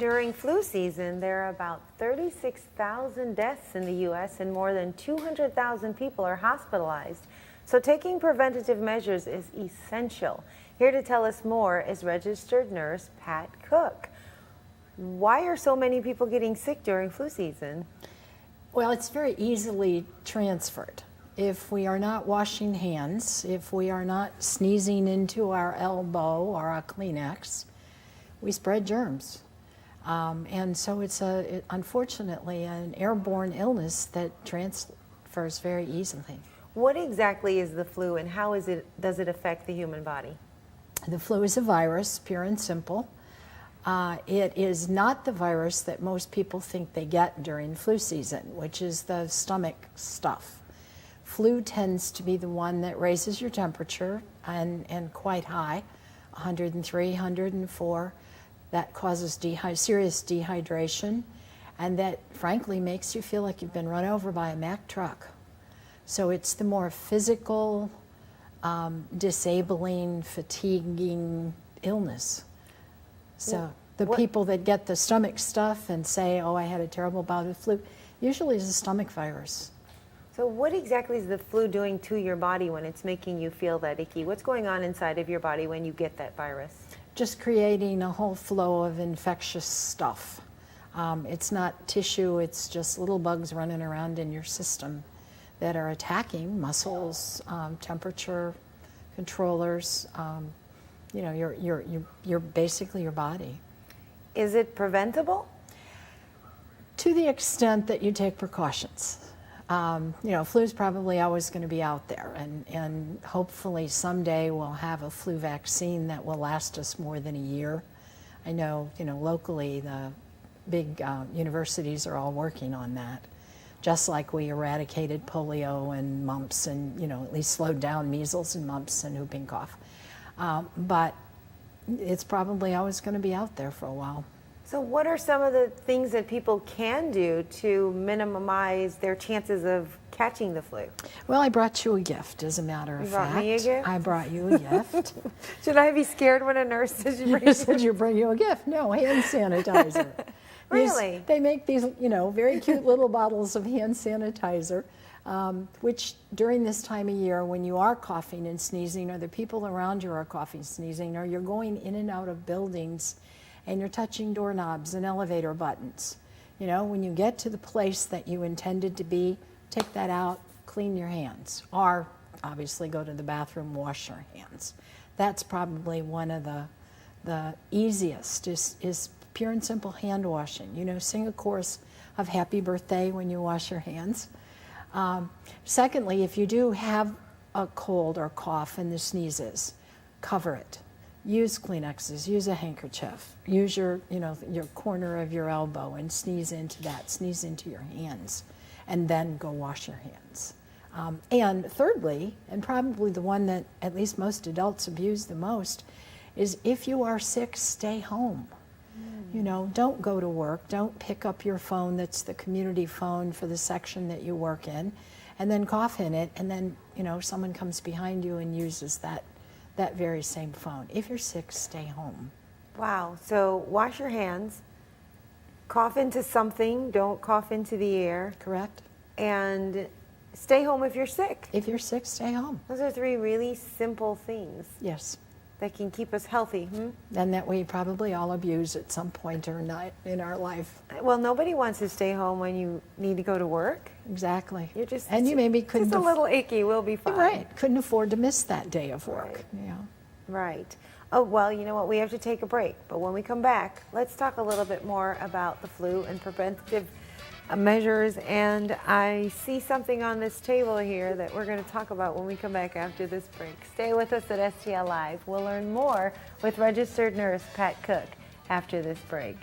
During flu season, there are about 36,000 deaths in the U.S. and more than 200,000 people are hospitalized. So taking preventative measures is essential. Here to tell us more is registered nurse Pat Cook. Why are so many people getting sick during flu season? Well, it's very easily transferred. If we are not washing hands, if we are not sneezing into our elbow or our Kleenex, we spread germs. And so it's unfortunately an airborne illness that transfers very easily. What exactly is the flu and how does it affect the human body? The flu is a virus, pure and simple. It is not the virus that most people think they get during flu season, which is the stomach stuff. Flu tends to be the one that raises your temperature and quite high, 103, 104. That causes serious dehydration, and that frankly makes you feel like you've been run over by a Mack truck. So it's the more physical, disabling, fatiguing illness. So people that get the stomach stuff and say, oh, I had a terrible bout of flu, usually it's a stomach virus. So what exactly is the flu doing to your body when it's making you feel that icky? What's going on inside of your body when you get that virus? Just creating a whole flow of infectious stuff. It's not tissue, it's just little bugs running around in your system that are attacking muscles, temperature controllers, your basically your body. Is it preventable? To the extent that you take precautions. Flu is probably always going to be out there, and hopefully someday we'll have a flu vaccine that will last us more than a year. I know, locally the big universities are all working on that, just like we eradicated polio and mumps and, at least slowed down measles and mumps and whooping cough. But it's probably always going to be out there for a while. So what are some of the things that people can do to minimize their chances of catching the flu? Well, I brought you a gift, as a matter of fact. You brought me a gift? I brought you a gift. Should I be scared when a nurse says you said you bring you a gift? No, hand sanitizer. Really? They make these, very cute little bottles of hand sanitizer, which during this time of year when you are coughing and sneezing, or the people around you are coughing, sneezing, or you're going in and out of buildings, and you're touching doorknobs and elevator buttons. When you get to the place that you intended to be, take that out, clean your hands, or obviously go to the bathroom, wash your hands. That's probably one of the easiest is pure and simple hand washing. Sing a chorus of happy birthday when you wash your hands. Secondly, if you do have a cold or cough and the sneezes, cover it. Use Kleenexes, use a handkerchief, use your corner of your elbow and sneeze into that, sneeze into your hands, and then go wash your hands. And thirdly, and probably the one that at least most adults abuse the most, is if you are sick, stay home. Don't go to work, don't pick up your phone that's the community phone for the section that you work in, and then cough in it, and then, someone comes behind you and uses that very same phone. If you're sick, stay home. Wow. So wash your hands, cough into something, don't cough into the air. Correct. And stay home if you're sick. If you're sick, stay home. Those are three really simple things. Yes. That can keep us healthy. And that we probably all abuse at some point or not in our life. Well, nobody wants to stay home when you need to go to work. Exactly. You're just, and you maybe couldn't just a little icky, we'll be fine. Right. Couldn't afford to miss that day of work. Right. Right. Oh, well, you know what? We have to take a break. But when we come back, let's talk a little bit more about the flu and preventative measures. And I see something on this table here that we're going to talk about when we come back after this break. Stay with us at STL Live. We'll learn more with registered nurse Pat Cook after this break.